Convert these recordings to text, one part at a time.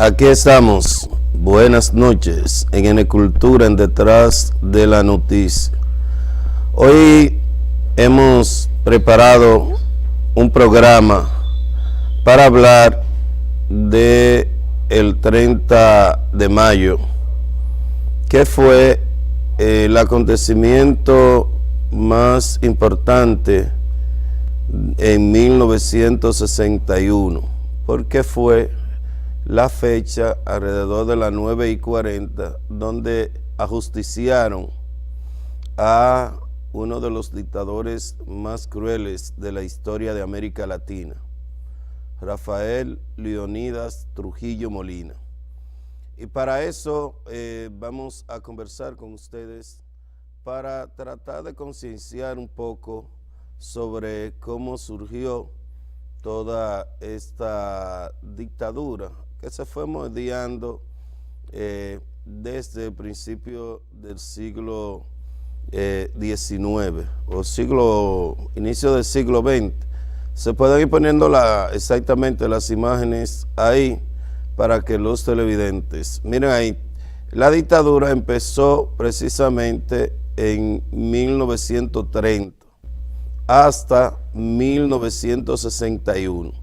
Aquí estamos. Buenas noches en Enecultura, en Detrás de la Noticia. Hoy hemos preparado un programa para hablar de el 30 de mayo, que fue el acontecimiento más importante en 1961, porque fue la fecha alrededor de las 9:40 donde ajusticiaron a uno de los dictadores más crueles de la historia de América Latina, Rafael Leónidas Trujillo Molina. Y para eso vamos a conversar con ustedes para tratar de concienciar un poco sobre cómo surgió toda esta dictadura que se fue moldeando desde el principio del siglo XIX o inicio del siglo XX. Se pueden ir poniendo exactamente las imágenes ahí para que los televidentes miren ahí. La dictadura empezó precisamente en 1930 hasta 1961.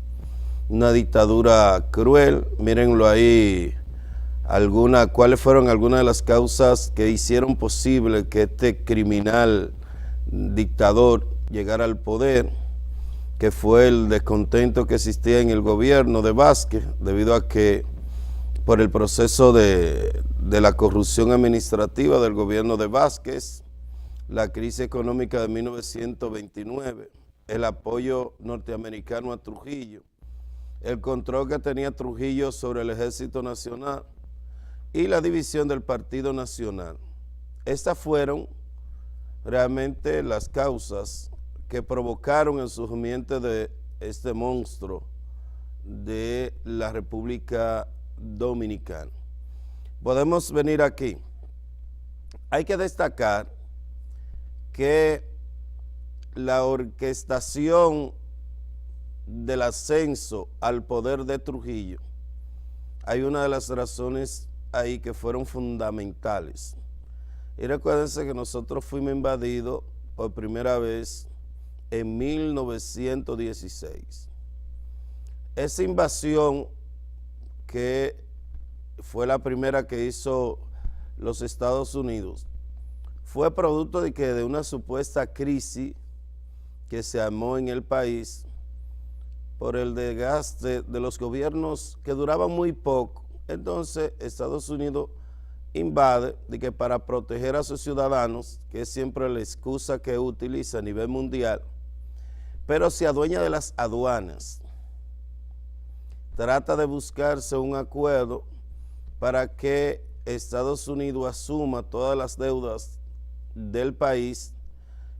Una dictadura cruel. Mírenlo ahí, cuáles fueron algunas de las causas que hicieron posible que este criminal dictador llegara al poder, que fue el descontento que existía en el gobierno de Vázquez, debido a que por el proceso de la corrupción administrativa del gobierno de Vázquez, la crisis económica de 1929, el apoyo norteamericano a Trujillo, el control que tenía Trujillo sobre el Ejército Nacional y la división del Partido Nacional. Estas fueron realmente las causas que provocaron el surgimiento de este monstruo de la República Dominicana. Podemos venir aquí. Hay que destacar que la orquestación del ascenso al poder de Trujillo, hay una de las razones ahí que fueron fundamentales. Y recuérdense que nosotros fuimos invadidos por primera vez en 1916. Esa invasión, que fue la primera que hizo los Estados Unidos, fue producto de una supuesta crisis que se armó en el país por el desgaste de los gobiernos que duraban muy poco. Entonces Estados Unidos invade para proteger a sus ciudadanos, que es siempre la excusa que utiliza a nivel mundial, pero se adueña de las aduanas. Trata de buscarse un acuerdo para que Estados Unidos asuma todas las deudas del país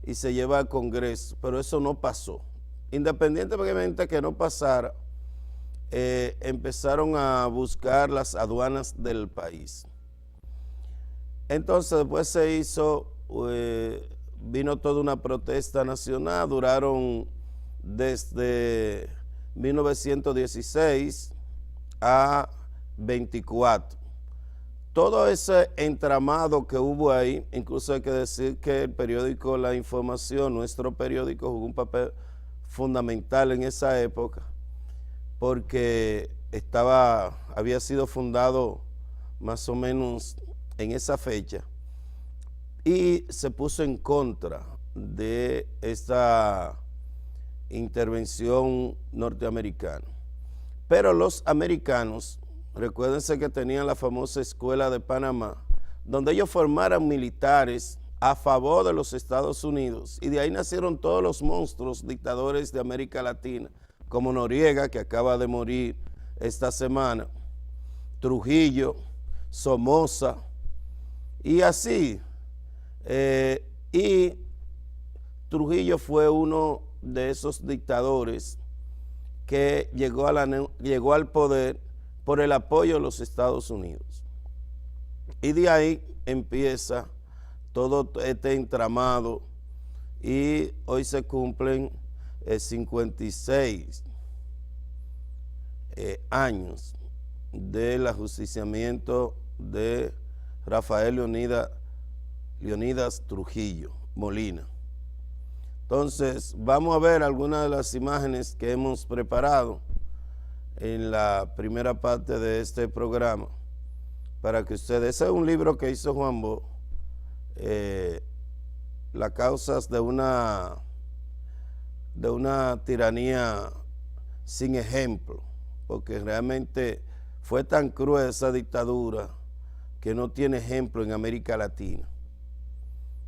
y se lleva al Congreso, pero eso no pasó. Independientemente de que no pasara, empezaron a buscar las aduanas del país. Entonces después vino toda una protesta nacional, duraron desde 1916 a 24. Todo ese entramado que hubo ahí, incluso hay que decir que el periódico La Información, nuestro periódico, jugó un papel fundamental en esa época, porque había sido fundado más o menos en esa fecha, y se puso en contra de esta intervención norteamericana. Pero los americanos, recuérdense que tenían la famosa Escuela de Panamá, donde ellos formaron militares a favor de los Estados Unidos, y de ahí nacieron todos los monstruos dictadores de América Latina, como Noriega, que acaba de morir esta semana, Trujillo, Somoza, y así. Y Trujillo fue uno de esos dictadores que llegó al poder por el apoyo de los Estados Unidos. Y de ahí empieza todo este entramado, y hoy se cumplen 56 años del ajusticiamiento de Rafael Leonidas Trujillo Molina. Entonces, vamos a ver algunas de las imágenes que hemos preparado en la primera parte de este programa para que ustedes, ese es un libro que hizo Juan Bosch, las causas de una tiranía sin ejemplo, porque realmente fue tan cruel esa dictadura que no tiene ejemplo en América Latina,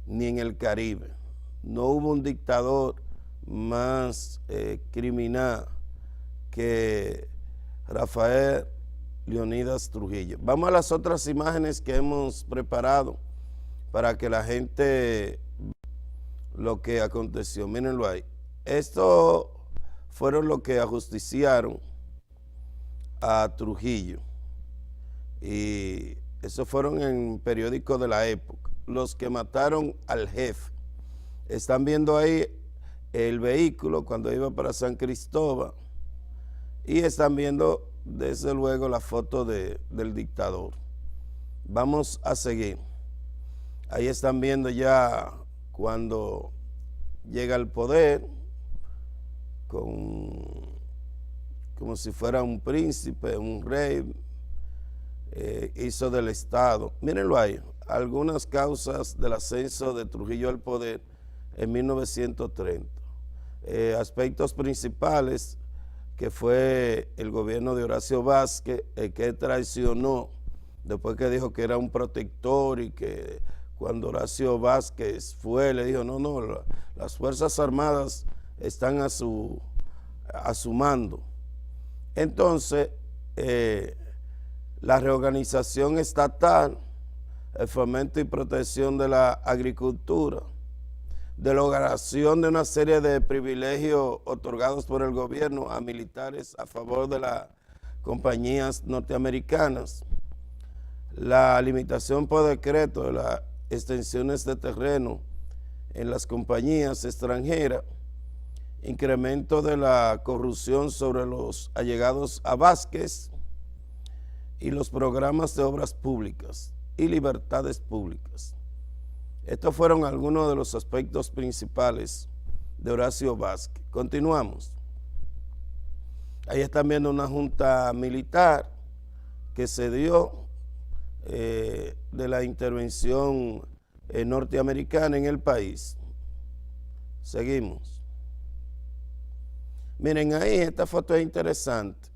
ni en el Caribe. No hubo un dictador más criminal que Rafael Leonidas Trujillo. Vamos a las otras imágenes que hemos preparado para que la gente lo que aconteció. Mírenlo ahí. Esto fueron los que ajusticiaron a Trujillo. Y eso fueron en periódicos de la época. Los que mataron al jefe. Están viendo ahí el vehículo cuando iba para San Cristóbal. Y están viendo desde luego la foto del dictador. Vamos a seguir. Ahí están viendo ya cuando llega al poder como si fuera un príncipe, un rey, hizo del Estado. Mírenlo ahí, algunas causas del ascenso de Trujillo al poder en 1930. Aspectos principales que fue el gobierno de Horacio Vázquez, que traicionó después que dijo que era un protector y que cuando Horacio Vázquez fue, le dijo, no, las Fuerzas Armadas están a su mando. Entonces, la reorganización estatal, el fomento y protección de la agricultura, derogación de una serie de privilegios otorgados por el gobierno a militares a favor de las compañías norteamericanas, la limitación por decreto de las extensiones de terreno en las compañías extranjeras, incremento de la corrupción sobre los allegados a Vázquez y los programas de obras públicas y libertades públicas. Estos fueron algunos de los aspectos principales de Horacio Vázquez. Continuamos. Ahí están viendo una junta militar que se dio de la intervención norteamericana en el país. Seguimos. Miren ahí, esta foto es interesante,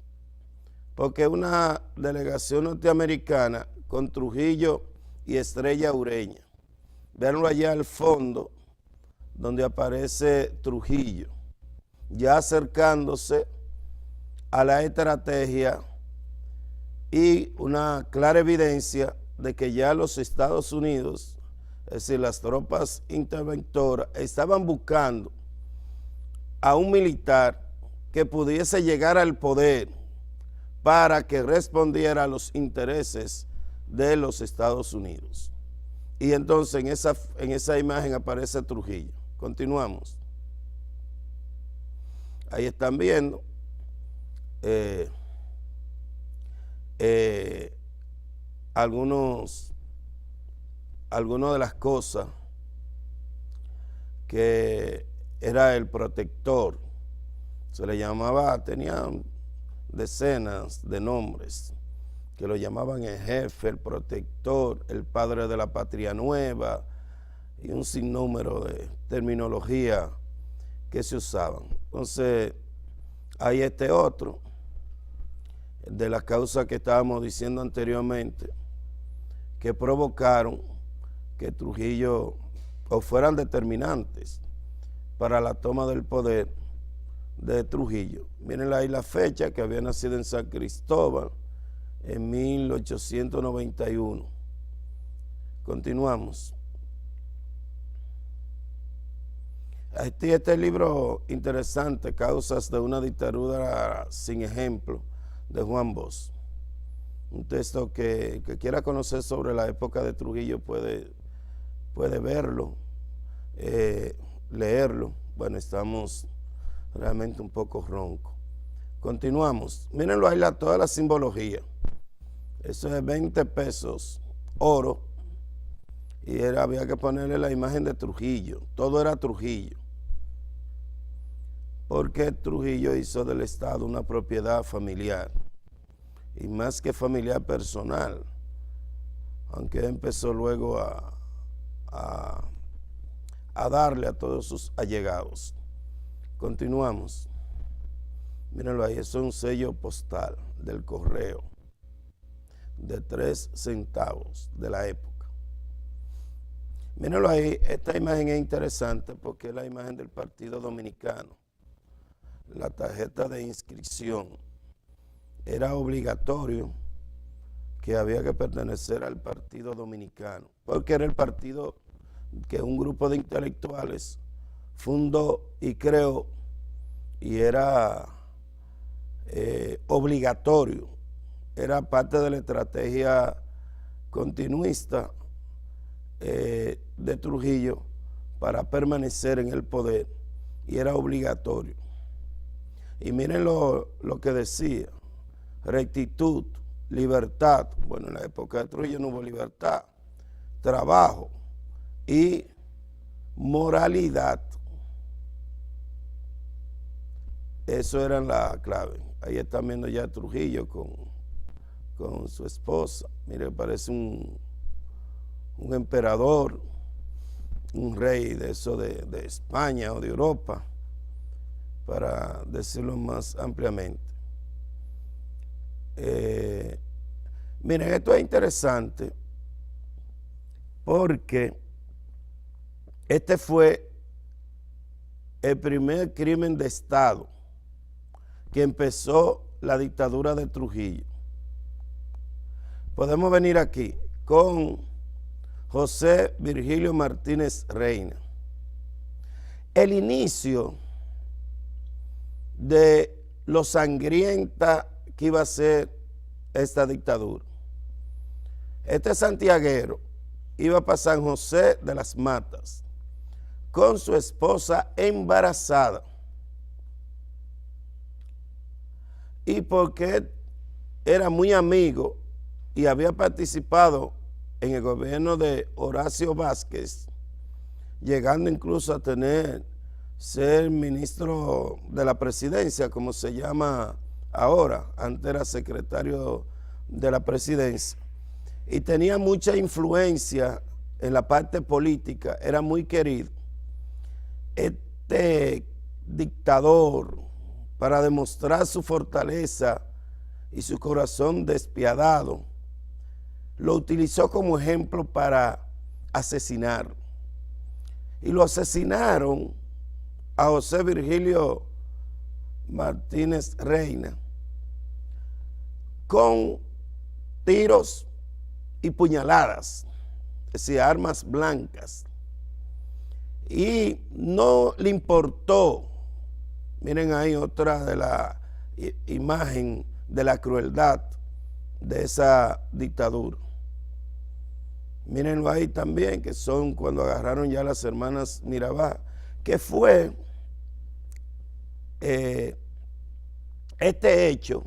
porque una delegación norteamericana con Trujillo y Estrella Ureña. Véanlo allá al fondo, donde aparece Trujillo, ya acercándose a la estrategia y una clara evidencia de que ya los Estados Unidos, es decir, las tropas interventoras, estaban buscando a un militar que pudiese llegar al poder para que respondiera a los intereses de los Estados Unidos. Y entonces en esa imagen aparece Trujillo. Continuamos. Ahí están viendo algunas de las cosas que era el protector. Se le llamaba, tenían decenas de nombres, que lo llamaban el jefe, el protector, el padre de la patria nueva y un sinnúmero de terminología que se usaban. Entonces, hay este otro, de las causas que estábamos diciendo anteriormente, que provocaron que Trujillo, o fueran determinantes para la toma del poder de Trujillo. Miren ahí la fecha, que había nacido en San Cristóbal en 1891. Continuamos. Este libro interesante, Causas de una dictadura sin ejemplo, de Juan Bosch. Un texto que quiera conocer sobre la época de Trujillo puede verlo, leerlo. Bueno, estamos realmente un poco roncos. Continuamos. Mírenlo ahí, toda la simbología. Eso es 20 pesos, oro, y había que ponerle la imagen de Trujillo. Todo era Trujillo. Porque Trujillo hizo del Estado una propiedad familiar, y más que familiar, personal, aunque empezó luego a darle a todos sus allegados. Continuamos. Mírenlo ahí, eso es un sello postal del correo de 3 centavos de la época. Mírenlo ahí, esta imagen es interesante porque es la imagen del Partido Dominicano. La tarjeta de inscripción era obligatorio que había que pertenecer al Partido Dominicano, porque era el partido que un grupo de intelectuales fundó y creó, y era obligatorio, era parte de la estrategia continuista de Trujillo para permanecer en el poder, y era obligatorio. Y miren lo que decía: rectitud, libertad. Bueno, en la época de Trujillo no hubo libertad, trabajo y moralidad. Eso eran la clave. Ahí están viendo ya a Trujillo con su esposa. Mire, parece un emperador, un rey de eso de España o de Europa, para decirlo más ampliamente. Miren, esto es interesante porque este fue el primer crimen de Estado que empezó la dictadura de Trujillo. Podemos venir aquí con José Virgilio Martínez Reina. El inicio de lo sangrienta que iba a ser esta dictadura. Este santiaguero iba para San José de las Matas con su esposa embarazada. Y porque era muy amigo y había participado en el gobierno de Horacio Vázquez, llegando incluso a ser ministro de la presidencia, como se llama ahora, antes era secretario de la presidencia, y tenía mucha influencia en la parte política, era muy querido. Este dictador, para demostrar su fortaleza y su corazón despiadado, lo utilizó como ejemplo para asesinarlo. Y lo asesinaron a José Virgilio Martínez Reina con tiros y puñaladas, es decir, armas blancas. Y no le importó. Miren ahí otra de la imagen de la crueldad de esa dictadura. Mírenlo ahí también, que son cuando agarraron ya las hermanas Mirabal, que fue este hecho.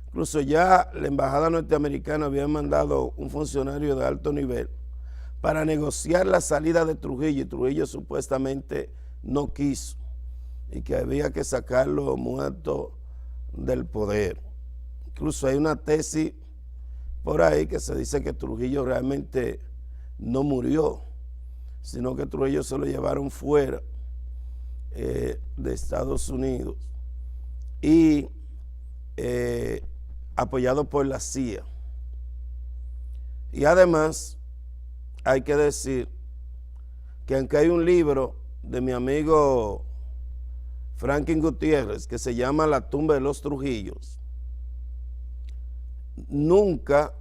Incluso ya la embajada norteamericana había mandado un funcionario de alto nivel para negociar la salida de Trujillo, y Trujillo supuestamente no quiso, y que había que sacarlo muerto del poder. Incluso hay una tesis por ahí que se dice que Trujillo realmente no murió, sino que Trujillo se lo llevaron fuera de Estados Unidos y apoyado por la CIA. Y además hay que decir que aunque hay un libro de mi amigo Franklin Gutiérrez que se llama La tumba de los Trujillos, nunca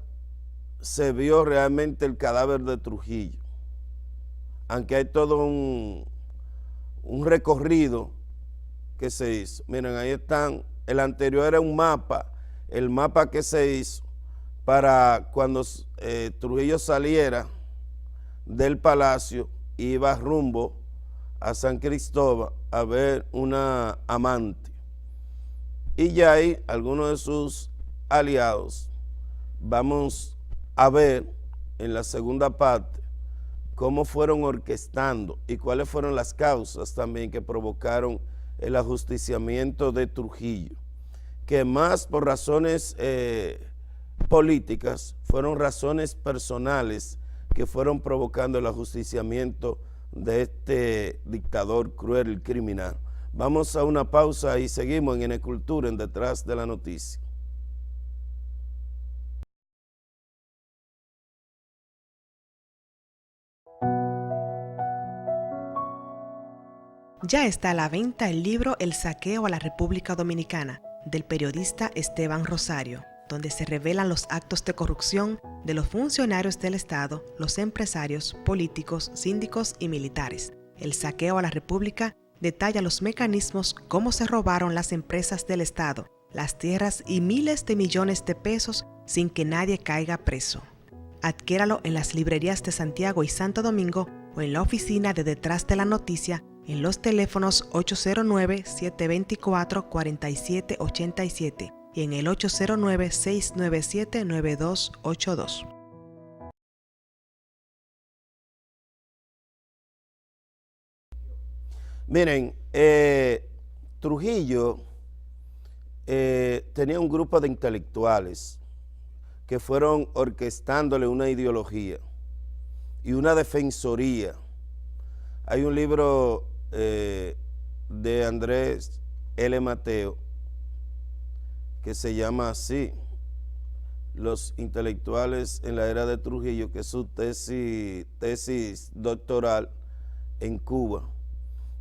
se vio realmente el cadáver de Trujillo, aunque hay todo un recorrido que se hizo. Miren, ahí están. El anterior era un mapa, el mapa que se hizo para cuando Trujillo saliera del palacio, iba rumbo a San Cristóbal a ver una amante. Y ya ahí algunos de sus aliados vamos a ver en la segunda parte cómo fueron orquestando y cuáles fueron las causas también que provocaron el ajusticiamiento de Trujillo, que más por razones políticas fueron razones personales que fueron provocando el ajusticiamiento de este dictador cruel y criminal. Vamos a una pausa y seguimos en Enecultura, en Detrás de la Noticia. Ya está a la venta el libro El saqueo a la República Dominicana, del periodista Esteban Rosario, donde se revelan los actos de corrupción de los funcionarios del Estado, los empresarios, políticos, síndicos y militares. El saqueo a la República detalla los mecanismos, cómo se robaron las empresas del Estado, las tierras y miles de millones de pesos sin que nadie caiga preso. Adquiéralo en las librerías de Santiago y Santo Domingo o en la oficina de Detrás de la Noticia en los teléfonos 809-724-4787 y en el 809-697-9282. Miren, Trujillo tenía un grupo de intelectuales que fueron orquestándole una ideología y una defensoría. Hay un libro de Andrés L. Mateo que se llama así, Los intelectuales en la era de Trujillo, que es su tesis doctoral en Cuba,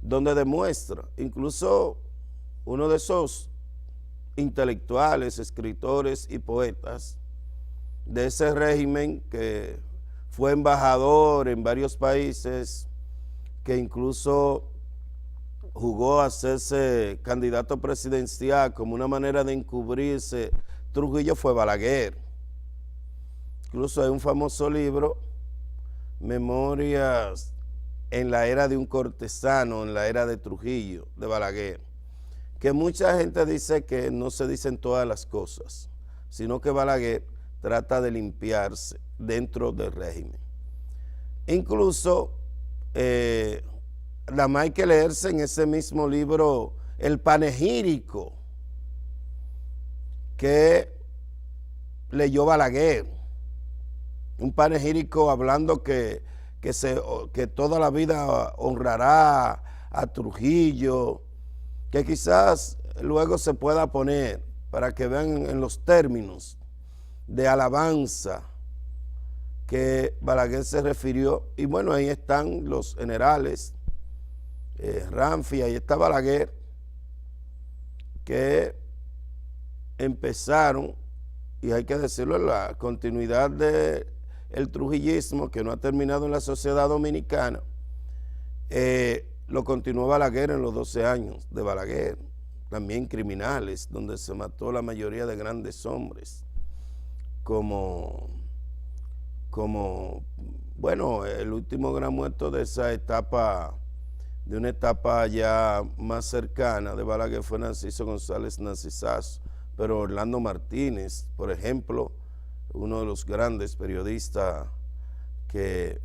donde demuestra, incluso uno de esos intelectuales, escritores y poetas de ese régimen, que fue embajador en varios países, que incluso jugó a hacerse candidato presidencial como una manera de encubrirse. Trujillo fue Balaguer. Incluso hay un famoso libro, Memorias en la era de un cortesano, en la era de Trujillo, de Balaguer, que mucha gente dice que no se dicen todas las cosas, sino que Balaguer trata de limpiarse dentro del régimen. Incluso nada más hay que leerse en ese mismo libro el panegírico que leyó Balaguer, un panegírico hablando que toda la vida honrará a Trujillo, que quizás luego se pueda poner para que vean en los términos de alabanza que Balaguer se refirió. Y bueno, ahí están los generales, Ramfi, ahí está Balaguer, que empezaron, y hay que decirlo, la continuidad del trujillismo, que no ha terminado en la sociedad dominicana, lo continuó Balaguer en los 12 años de Balaguer, también criminales, donde se mató la mayoría de grandes hombres, como bueno, el último gran muerto de esa etapa, de una etapa ya más cercana de Balaguer, fue Narciso González Narcisazo, pero Orlando Martínez, por ejemplo, uno de los grandes periodistas que,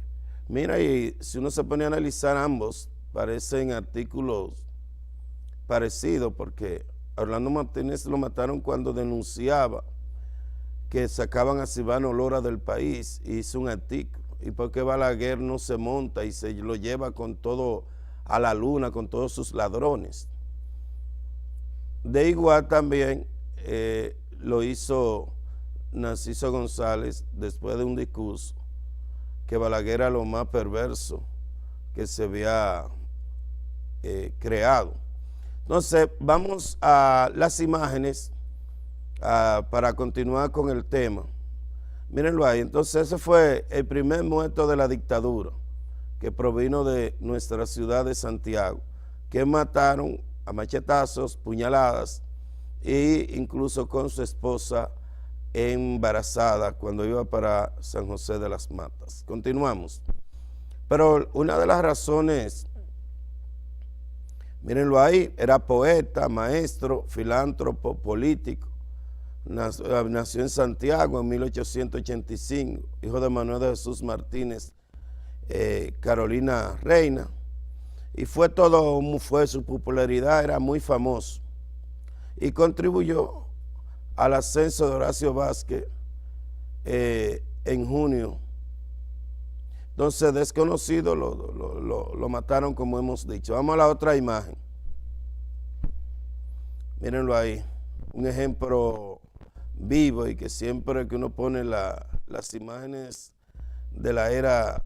mira, y si uno se pone a analizar, ambos parecen artículos parecidos, porque a Orlando Martínez lo mataron cuando denunciaba que sacaban a Silvano Lora del país, y hizo un artículo. ¿Y por qué Balaguer no se monta y se lo lleva con todo a la luna, con todos sus ladrones? De igual también lo hizo Narciso González después de un discurso que Balaguer era lo más perverso que se había creado. Entonces, vamos a las imágenes para continuar con el tema. Mírenlo ahí. Entonces, ese fue el primer muerto de la dictadura, que provino de nuestra ciudad de Santiago, que mataron a machetazos, puñaladas, e incluso con su esposa embarazada cuando iba para San José de las Matas. Continuamos. Pero una de las razones, mírenlo ahí, era poeta, maestro, filántropo, político, nació en Santiago en 1885, hijo de Manuel de Jesús Martínez, Carolina Reina, y fue su popularidad, era muy famoso, y contribuyó al ascenso de Horacio Vázquez en junio. Entonces, desconocido, lo mataron, como hemos dicho. Vamos a la otra imagen. Mírenlo ahí. Un ejemplo vivo, y que siempre que uno pone las imágenes de la era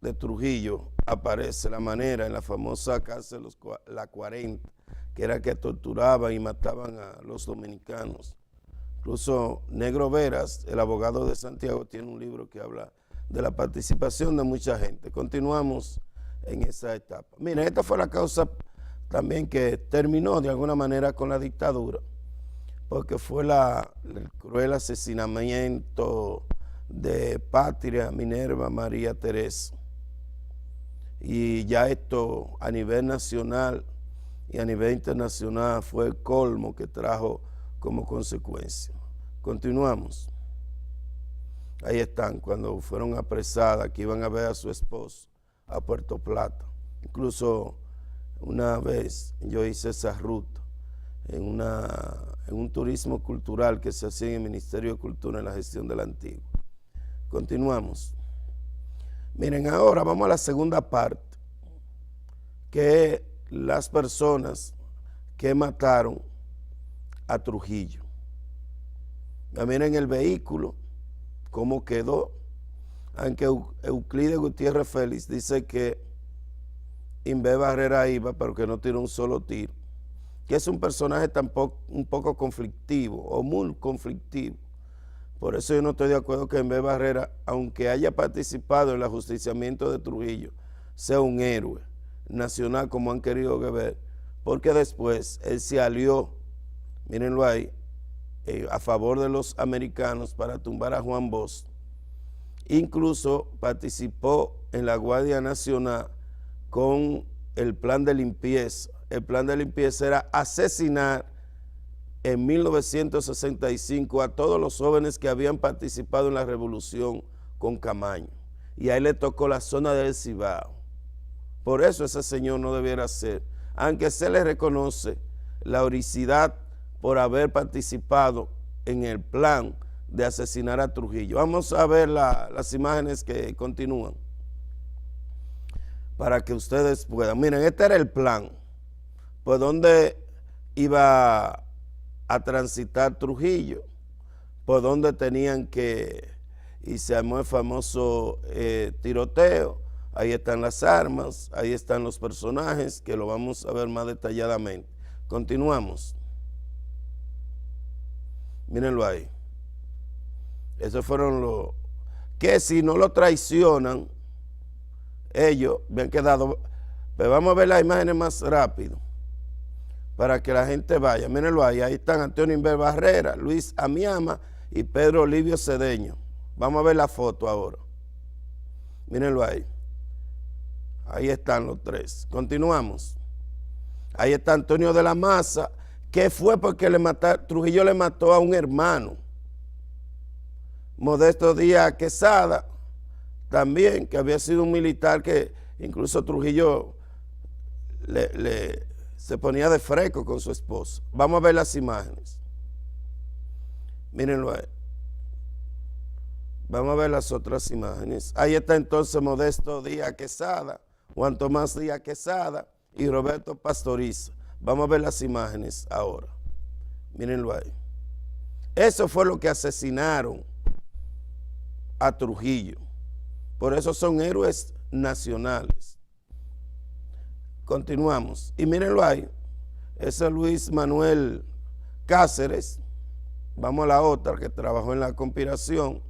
de Trujillo, aparece la manera en la famosa cárcel La 40, que era que torturaban y mataban a los dominicanos. Incluso Negro Veras, el abogado de Santiago, tiene un libro que habla de la participación de mucha gente. Continuamos en esa etapa. Miren, esta fue la causa también que terminó de alguna manera con la dictadura, porque fue el cruel asesinamiento de Patria Minerva María Teresa. Y ya esto a nivel nacional y a nivel internacional fue el colmo que trajo como consecuencia. Continuamos. Ahí están, cuando fueron apresadas, que iban a ver a su esposo a Puerto Plata. Incluso una vez yo hice esa ruta en un turismo cultural que se hacía en el Ministerio de Cultura en la gestión de la Antigua. Continuamos. Miren, ahora vamos a la segunda parte, que es las personas que mataron a Trujillo. Ya miren el vehículo, cómo quedó, aunque Euclides Gutiérrez Félix dice que Inver Barrera iba, pero que no tiró un solo tiro, que es un personaje un poco conflictivo, o muy conflictivo. Por eso yo no estoy de acuerdo que Inver Barrera, aunque haya participado en el ajusticiamiento de Trujillo, sea un héroe nacional como han querido ver, porque después él se alió, mírenlo ahí, a favor de los americanos para tumbar a Juan Bosch. Incluso participó en la Guardia Nacional con el plan de limpieza. El plan de limpieza era asesinar en 1965 a todos los jóvenes que habían participado en la revolución con Camaño. Y ahí le tocó la zona del Cibao. Por eso ese señor no debiera ser, aunque se le reconoce la heroicidad por haber participado en el plan de asesinar a Trujillo. Vamos a ver las imágenes que continúan para que ustedes puedan. Miren, este era el plan, por donde iba a transitar Trujillo, por donde tenían que, y se armó el famoso tiroteo. Ahí están las armas, ahí están los personajes, que lo vamos a ver más detalladamente. Continuamos. Mírenlo ahí. Esos fueron los que, si no lo traicionan, ellos habían quedado. Pero vamos a ver las imágenes más rápido para que la gente vaya. Mírenlo ahí. Ahí están Antonio Inver Barrera, Luis Amiama y Pedro Olivio Cedeño. Vamos a ver la foto ahora. Mírenlo ahí. Ahí están los tres. Continuamos. Ahí está Antonio de la Maza, que fue porque Trujillo le mató a un hermano. Modesto Díaz Quesada, también, que había sido un militar que incluso Trujillo se ponía de fresco con su esposa. Vamos a ver las imágenes. Mírenlo ahí. Vamos a ver las otras imágenes. Ahí está entonces Modesto Díaz Quesada, Juan Tomás Díaz Quesada y Roberto Pastoriza. Vamos a ver las imágenes ahora. Mírenlo ahí. Eso fue lo que asesinaron a Trujillo. Por eso son héroes nacionales. Continuamos. Y mírenlo ahí. Ese es Luis Manuel Cáceres. Vamos a la otra, que trabajó en la conspiración.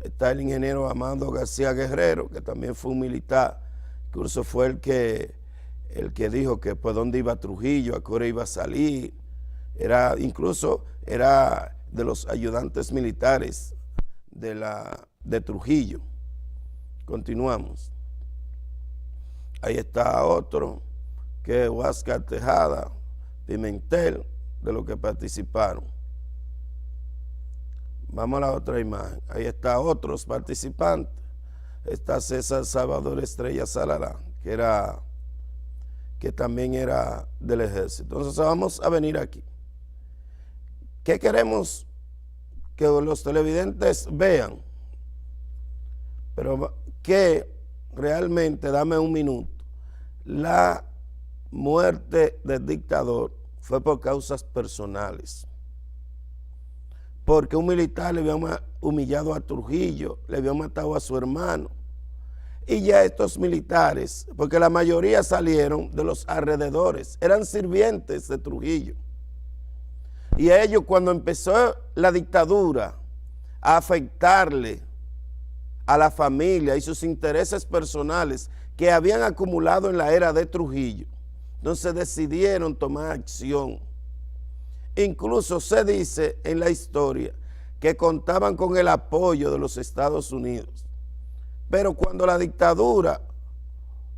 Está el ingeniero Amado García Guerrero, que también fue un militar. Incluso fue el que dijo que por dónde iba Trujillo, a qué hora iba a salir. Incluso era de los ayudantes militares de Trujillo. Continuamos. Ahí está otro, que es Huáscar Tejada, Pimentel, de los que participaron. Vamos a la otra imagen. Ahí está otros participantes. Está César Salvador Estrella Salarán, que también era del ejército. Entonces vamos a venir aquí. ¿Qué queremos que los televidentes vean? Pero que realmente, dame un minuto, la muerte del dictador fue por causas personales. Porque un militar le había humillado a Trujillo, le había matado a su hermano. Y ya estos militares, porque la mayoría salieron de los alrededores, eran sirvientes de Trujillo. Y a ellos, cuando empezó la dictadura a afectarle a la familia y sus intereses personales que habían acumulado en la era de Trujillo, entonces decidieron tomar acción. Incluso se dice en la historia que contaban con el apoyo de los Estados Unidos. Pero cuando la dictadura,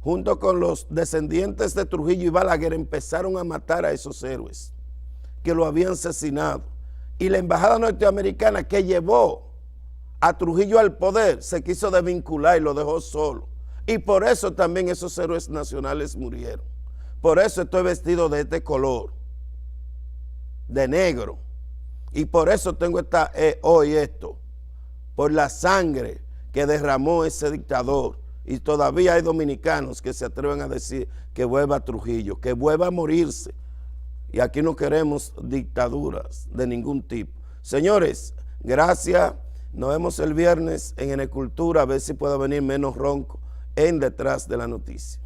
junto con los descendientes de Trujillo y Balaguer, empezaron a matar a esos héroes que lo habían asesinado, y la embajada norteamericana que llevó a Trujillo al poder se quiso desvincular y lo dejó solo. Y por eso también esos héroes nacionales murieron. Por eso estoy vestido de este color, de negro. Y por eso tengo hoy esto, por la sangre que derramó ese dictador. Y todavía hay dominicanos que se atreven a decir que vuelva a Trujillo, que vuelva a morirse. Y aquí no queremos dictaduras de ningún tipo. Señores, gracias. Nos vemos el viernes en Enecultura, a ver si puedo venir menos ronco en Detrás de la Noticia.